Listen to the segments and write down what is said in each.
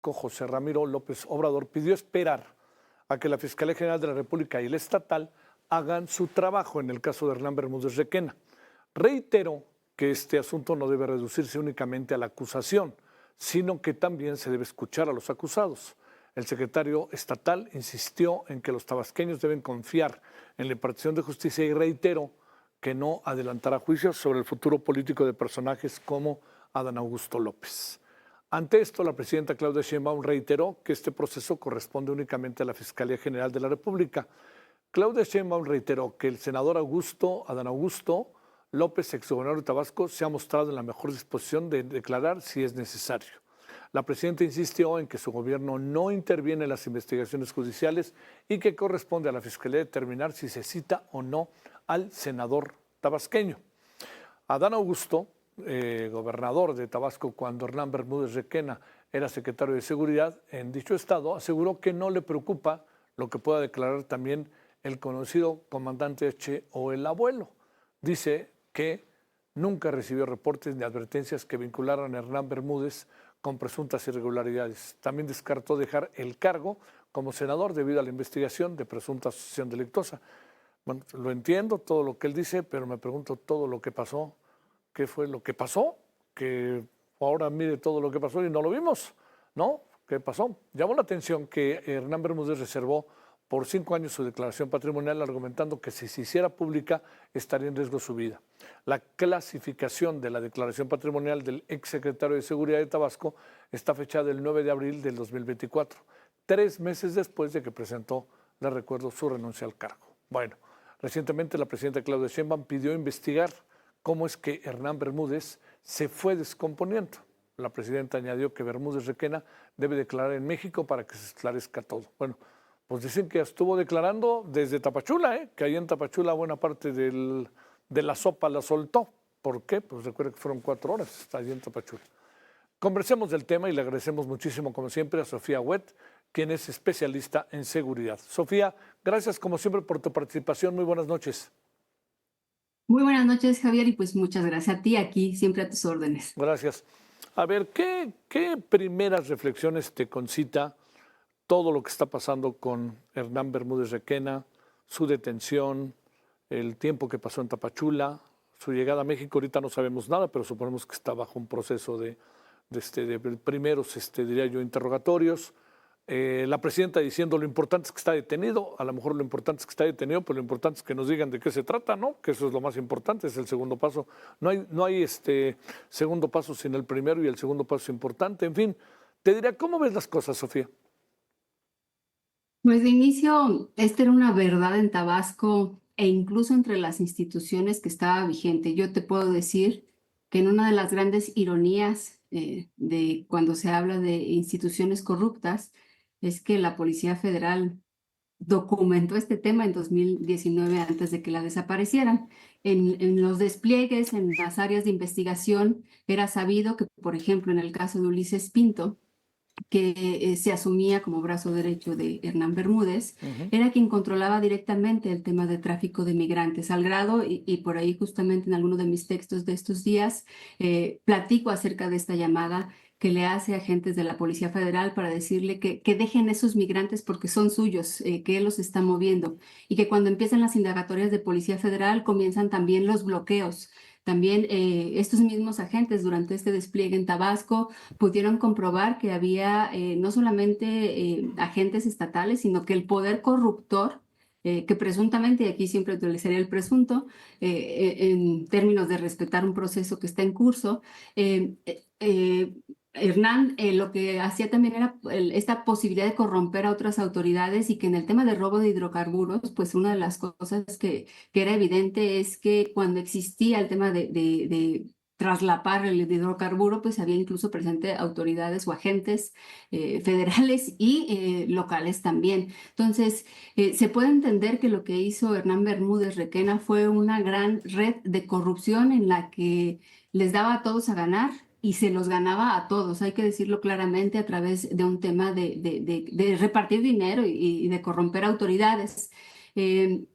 José Ramiro López Obrador, pidió esperar a que la Fiscalía General de la República y el estatal hagan su trabajo en el caso de Hernán Bermúdez Requena. Reiteró que este asunto no debe reducirse únicamente a la acusación, sino que también se debe escuchar a los acusados. El secretario estatal insistió en que los tabasqueños deben confiar en la impartición de justicia y reiteró que no adelantará juicios sobre el futuro político de personajes como Adán Augusto López. Ante esto, la presidenta Claudia Sheinbaum reiteró que este proceso corresponde únicamente a la Fiscalía General de la República. Claudia Sheinbaum reiteró que el senador Adán Augusto López, exgobernador de Tabasco, se ha mostrado en la mejor disposición de declarar si es necesario. La presidenta insistió en que su gobierno no interviene en las investigaciones judiciales y que corresponde a la Fiscalía determinar si se cita o no al senador tabasqueño. Adán Augusto, gobernador de Tabasco cuando Hernán Bermúdez Requena era secretario de Seguridad en dicho estado, aseguró que no le preocupa lo que pueda declarar también el conocido comandante H o el abuelo. Dice que nunca recibió reportes ni advertencias que vincularan a Hernán Bermúdez con presuntas irregularidades. También descartó dejar el cargo como senador debido a la investigación de presunta asociación delictuosa. Bueno, lo entiendo todo lo que él dice, pero me pregunto todo lo que pasó. ¿Qué fue lo que pasó? Que ahora mire todo lo que pasó y no lo vimos, ¿no? ¿Qué pasó? Llamó la atención que Hernán Bermúdez reservó por 5 años su declaración patrimonial, argumentando que si se hiciera pública estaría en riesgo su vida. La clasificación de la declaración patrimonial del exsecretario de Seguridad de Tabasco está fechada el 9 de abril del 2024, 3 meses después de que presentó, les recuerdo, su renuncia al cargo. Bueno, recientemente la presidenta Claudia Sheinbaum pidió investigar cómo es que Hernán Bermúdez se fue descomponiendo. La presidenta añadió que Bermúdez Requena debe declarar en México para que se esclarezca todo. Bueno, pues dicen que estuvo declarando desde Tapachula, que ahí en Tapachula buena parte de la sopa la soltó. ¿Por qué? Pues recuerda que fueron 4 horas allí en Tapachula. Conversemos del tema y le agradecemos muchísimo, como siempre, a Sofía Huet, quien es especialista en seguridad. Sofía, gracias como siempre por tu participación. Muy buenas noches. Muy buenas noches, Javier, y pues muchas gracias a ti, aquí siempre a tus órdenes. Gracias. A ver, ¿qué primeras reflexiones te concita todo lo que está pasando con Hernán Bermúdez Requena, su detención, el tiempo que pasó en Tapachula, su llegada a México? Ahorita no sabemos nada, pero suponemos que está bajo un proceso de primeros, diría yo, interrogatorios. La presidenta diciendo lo importante es que está detenido, a lo mejor lo importante es que está detenido, pero lo importante es que nos digan de qué se trata, ¿no? Que eso es lo más importante, es el segundo paso. No hay segundo paso sin el primero y el segundo paso es importante. En fin, te diría, ¿cómo ves las cosas, Sofía? Pues de inicio, esta era una verdad en Tabasco e incluso entre las instituciones que estaba vigente. Yo te puedo decir que en una de las grandes ironías de cuando se habla de instituciones corruptas es que la Policía Federal documentó este tema en 2019 antes de que la desaparecieran. En los despliegues, en las áreas de investigación, era sabido que, por ejemplo, en el caso de Ulises Pinto, que se asumía como brazo derecho de Hernán Bermúdez, era quien controlaba directamente el tema de tráfico de migrantes, al grado, y por ahí justamente en alguno de mis textos de estos días, platico acerca de esta llamada que le hace a agentes de la Policía Federal para decirle que dejen esos migrantes porque son suyos, que él los está moviendo, y que cuando empiezan las indagatorias de Policía Federal comienzan también los bloqueos. También estos mismos agentes durante este despliegue en Tabasco pudieron comprobar que había no solamente agentes estatales, sino que el poder corruptor, que presuntamente, y aquí siempre utilizaría el presunto, en términos de respetar un proceso que está en curso, Hernán lo que hacía también era esta posibilidad de corromper a otras autoridades, y que en el tema de robo de hidrocarburos, pues una de las cosas que era evidente es que cuando existía el tema de traslapar el hidrocarburo, pues había incluso presente autoridades o agentes federales y locales también. Entonces, se puede entender que lo que hizo Hernán Bermúdez Requena fue una gran red de corrupción en la que les daba a todos a ganar y se los ganaba a todos, hay que decirlo claramente, a través de un tema de repartir dinero y de corromper autoridades. Eh,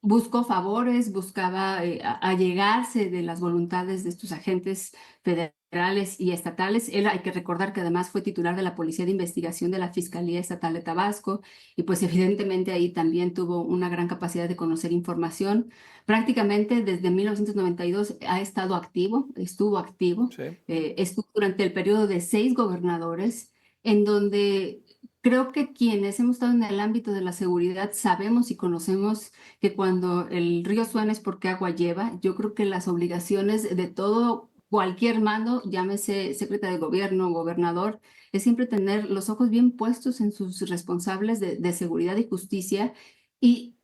Buscó favores, buscaba allegarse de las voluntades de estos agentes federales federales y estatales. Él, hay que recordar que además fue titular de la Policía de Investigación de la Fiscalía Estatal de Tabasco y pues evidentemente ahí también tuvo una gran capacidad de conocer información. Prácticamente desde 1992 ha estado activo, estuvo activo, Sí, estuvo durante el periodo de 6 gobernadores, en donde creo que quienes hemos estado en el ámbito de la seguridad sabemos y conocemos que cuando el río suena es porque agua lleva. Yo creo que las obligaciones de todo, cualquier mando, llámese secretario de gobierno, gobernador, es siempre tener los ojos bien puestos en sus responsables de seguridad y justicia y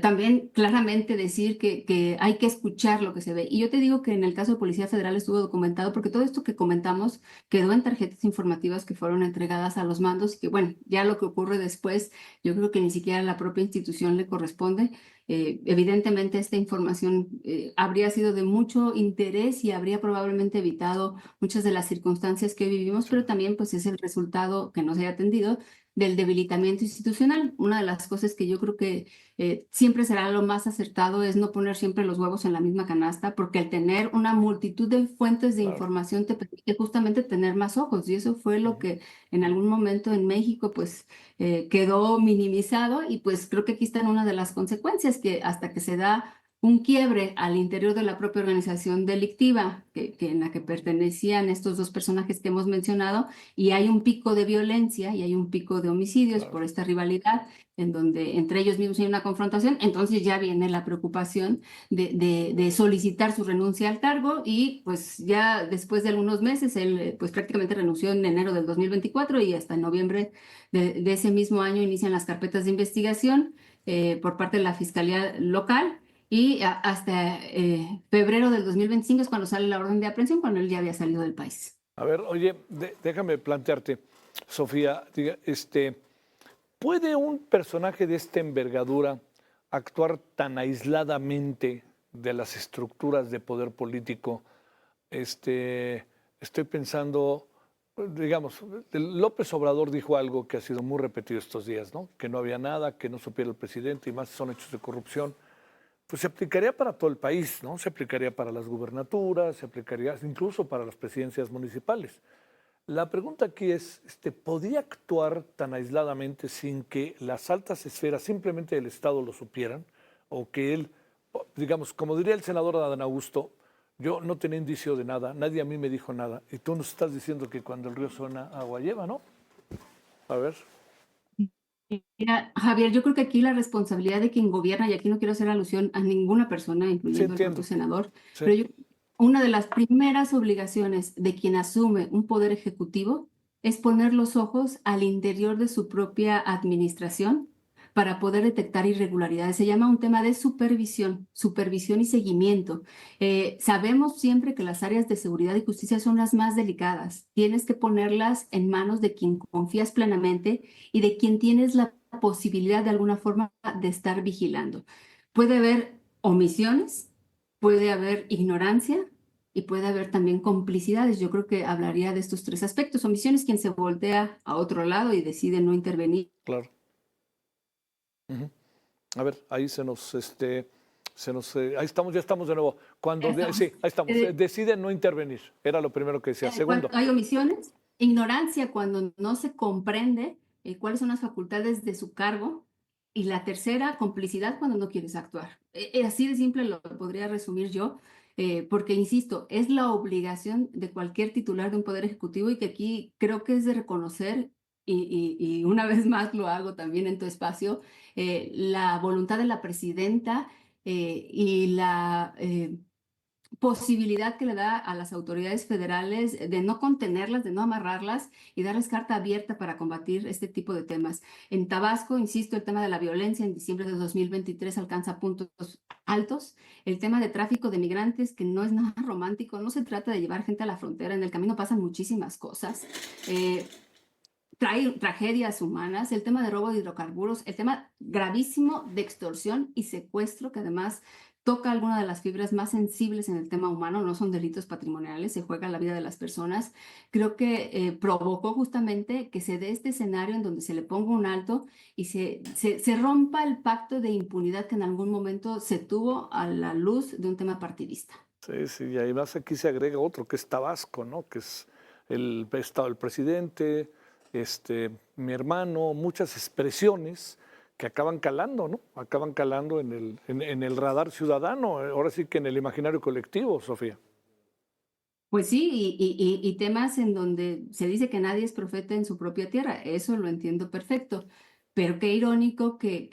también claramente decir que hay que escuchar lo que se ve. Y yo te digo que en el caso de Policía Federal estuvo documentado porque todo esto que comentamos quedó en tarjetas informativas que fueron entregadas a los mandos y que, bueno, ya lo que ocurre después, yo creo que ni siquiera a la propia institución le corresponde. Evidentemente esta información habría sido de mucho interés y habría probablemente evitado muchas de las circunstancias que vivimos, sí, pero también pues es el resultado que no se haya atendido del debilitamiento institucional. Una de las cosas que yo creo que siempre será lo más acertado es no poner siempre los huevos en la misma canasta, porque al tener una multitud de fuentes de claro. información te permite justamente tener más ojos, y eso fue lo Ujú. que en algún momento en México pues quedó minimizado, y pues creo que aquí está una de las consecuencias, que hasta que se da un quiebre al interior de la propia organización delictiva en la que pertenecían estos dos personajes que hemos mencionado, y hay un pico de violencia y hay un pico de homicidios Claro. por esta rivalidad, en donde entre ellos mismos hay una confrontación, entonces ya viene la preocupación de solicitar su renuncia al cargo, y pues ya después de algunos meses, él pues prácticamente renunció en enero del 2024 y hasta en noviembre de ese mismo año inician las carpetas de investigación por parte de la Fiscalía Local. Y hasta febrero del 2025 es cuando sale la orden de aprehensión, cuando él ya había salido del país. A ver, oye, déjame plantearte, Sofía, ¿puede un personaje de esta envergadura actuar tan aisladamente de las estructuras de poder político? Estoy pensando, digamos, López Obrador dijo algo que ha sido muy repetido estos días, ¿no? Que no había nada, que no supiera el presidente y más son hechos de corrupción. Pues se aplicaría para todo el país, ¿no? Se aplicaría para las gubernaturas, se aplicaría incluso para las presidencias municipales. La pregunta aquí es, ¿podría actuar tan aisladamente sin que las altas esferas simplemente del Estado lo supieran? O que él, digamos, como diría el senador Adán Augusto, yo no tenía indicio de nada, nadie a mí me dijo nada, y tú nos estás diciendo que cuando el río suena, agua lleva, ¿no? A ver, Mira, Javier, yo creo que aquí la responsabilidad de quien gobierna, y aquí no quiero hacer alusión a ninguna persona, sí incluyendo al propio entiendo, senador, sí, pero una de las primeras obligaciones de quien asume un poder ejecutivo es poner los ojos al interior de su propia administración para poder detectar irregularidades. Se llama un tema de supervisión, supervisión y seguimiento. Sabemos siempre que las áreas de seguridad y justicia son las más delicadas. Tienes que ponerlas en manos de quien confías plenamente y de quien tienes la posibilidad de alguna forma de estar vigilando. Puede haber omisiones, puede haber ignorancia y puede haber también complicidades. Yo creo que hablaría de estos tres aspectos. Omisiones, quien se voltea a otro lado y decide no intervenir. claro. Ujú. A ver, ahí ahí estamos, ya estamos de nuevo. Sí, Estamos. ahí estamos. Deciden no intervenir. Era lo primero que decía. Cuando Segundo, hay omisiones, ignorancia cuando no se comprende cuáles son las facultades de su cargo, y la tercera, complicidad cuando no quieres actuar. Así de simple lo podría resumir yo, porque insisto, es la obligación de cualquier titular de un poder ejecutivo, y que aquí creo que es de reconocer, y una vez más lo hago también en tu espacio, la voluntad de la presidenta y la posibilidad que le da a las autoridades federales de no contenerlas, de no amarrarlas y darles carta abierta para combatir este tipo de temas. En Tabasco, insisto, el tema de la violencia en diciembre de 2023 alcanza puntos altos. El tema de tráfico de migrantes, que no es nada romántico, no se trata de llevar gente a la frontera, en el camino pasan muchísimas cosas. Trae tragedias humanas, el tema de robo de hidrocarburos, el tema gravísimo de extorsión y secuestro, que además toca alguna de las fibras más sensibles en el tema humano, no son delitos patrimoniales, se juega la vida de las personas. Creo que provocó justamente que se dé este escenario en donde se le ponga un alto y se rompa el pacto de impunidad que en algún momento se tuvo a la luz de un tema partidista. Sí, sí, y además aquí se agrega otro, que es Tabasco, ¿no? Que es el estado del presidente, mi hermano, muchas expresiones que acaban calando, ¿no? Acaban calando en el radar ciudadano, ahora sí que en el imaginario colectivo, Sofía. Pues sí, y temas en donde se dice que nadie es profeta en su propia tierra, eso lo entiendo perfecto, pero qué irónico que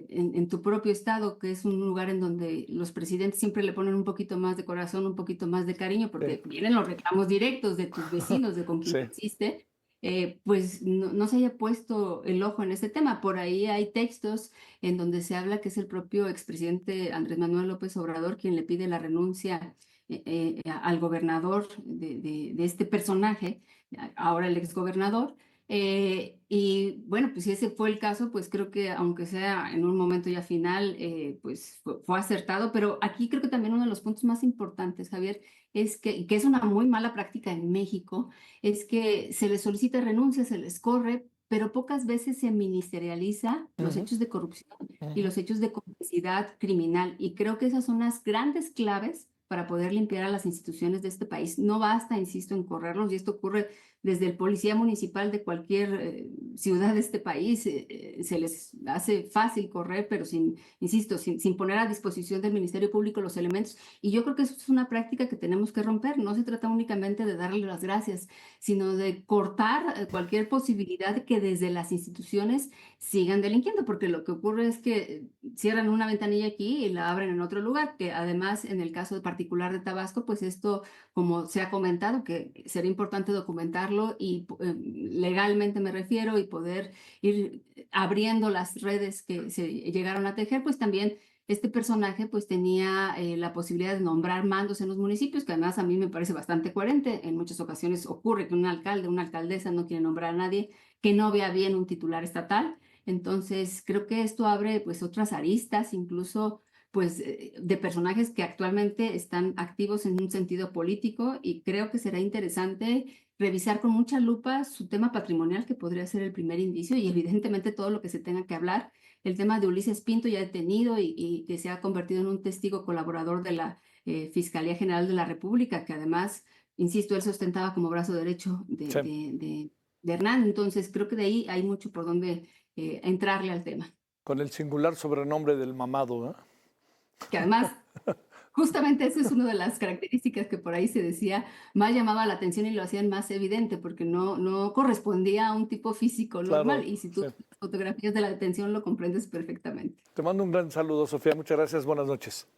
en tu propio estado, que es un lugar en donde los presidentes siempre le ponen un poquito más de corazón, un poquito más de cariño, Sí, porque vienen los reclamos directos de tus vecinos, de con quien sí, existe, pues no se haya puesto el ojo en ese tema. Por ahí hay textos en donde se habla que es el propio expresidente Andrés Manuel López Obrador quien le pide la renuncia al gobernador de este personaje, ahora el exgobernador. Y bueno, pues si ese fue el caso, pues creo que aunque sea en un momento ya final, pues fue acertado, pero aquí creo que también uno de los puntos más importantes, Javier, es que es una muy mala práctica en México, es que se les solicita renuncia, se les corre, pero pocas veces se ministerializa los ujú, hechos de corrupción y ujú, los hechos de complicidad criminal. Y creo que esas son las grandes claves para poder limpiar a las instituciones de este país. No basta, insisto, en correrlos, y esto ocurre desde el policía municipal de cualquier ciudad de este país. Se les hace fácil correr, pero insisto, sin poner a disposición del Ministerio Público los elementos. Y yo creo que eso es una práctica que tenemos que romper. No se trata únicamente de darle las gracias, sino de cortar cualquier posibilidad de que desde las instituciones sigan delinquiendo, porque lo que ocurre es que cierran una ventanilla aquí y la abren en otro lugar, que además en el caso particular de Tabasco, pues esto, como se ha comentado, que sería importante documentarlo y legalmente me refiero, y poder ir abriendo las redes que se llegaron a tejer, pues también este personaje pues tenía la posibilidad de nombrar mandos en los municipios, que además a mí me parece bastante coherente. En muchas ocasiones ocurre que un alcalde, una alcaldesa no quiere nombrar a nadie que no vea bien un titular estatal. Entonces, creo que esto abre pues otras aristas, incluso pues de personajes que actualmente están activos en un sentido político, y creo que será interesante revisar con mucha lupa su tema patrimonial, que podría ser el primer indicio, y evidentemente todo lo que se tenga que hablar. El tema de Ulises Pinto, ya detenido y que se ha convertido en un testigo colaborador de la Fiscalía General de la República, que además, insisto, él se ostentaba como brazo derecho sí. de Hernán. Entonces, creo que de ahí hay mucho por donde entrarle al tema. Con el singular sobrenombre del mamado, ¿eh? Que además, justamente eso es una de las características que por ahí se decía, más llamaba la atención y lo hacían más evidente, porque no correspondía a un tipo físico normal. Claro, Y si tú sí. ves las fotografías de la detención, lo comprendes perfectamente. Te mando un gran saludo, Sofía. Muchas gracias. Buenas noches.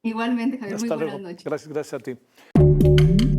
Igualmente, Javier, muy Hasta buenas luego. noches. Gracias, gracias a ti.